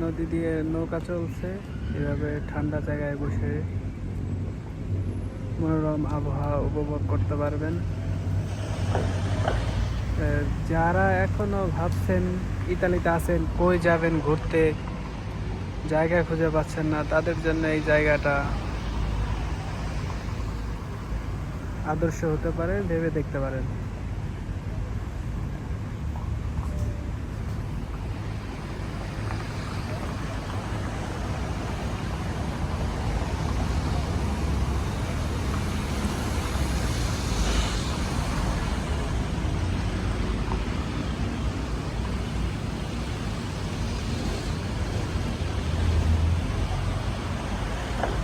নদী দিয়ে নৌকা চলছে, এভাবে ঠান্ডা জায়গায় বসে মনোরম আবহাওয়া উপভোগ করতে পারবেন। যারা এখনো ভাবছেন ইতালিতে আছেন, কই যাবেন ঘুরতে, জায়গা খুঁজে পাচ্ছেন না, তাদের জন্য এই জায়গাটা আদর্শ হতে পারে, ভেবে দেখতে পারেন।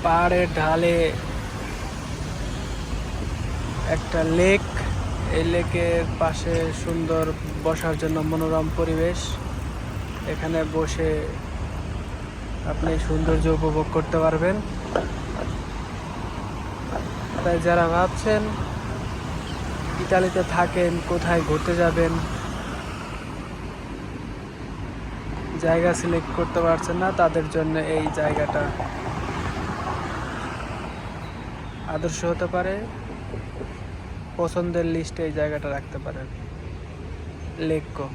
পাহাড়ের ঢালে একটা লেক, এই লেকের পাশে সুন্দর বসার জন্য মনোরম পরিবেশ। এখানে বসে আপনি সৌন্দর্য উপভোগ করতে পারবেন। তাই যারা ভাবছেন ইতালিতে থাকেন, কোথায় ঘুরতে যাবেন, জায়গা সিলেক্ট করতে পারছেন না, তাদের জন্য এই জায়গাটা আদর্শ হতে পারে। পছন্দের লিস্টে এই জায়গাটা রাখতে পারেন, লেককো।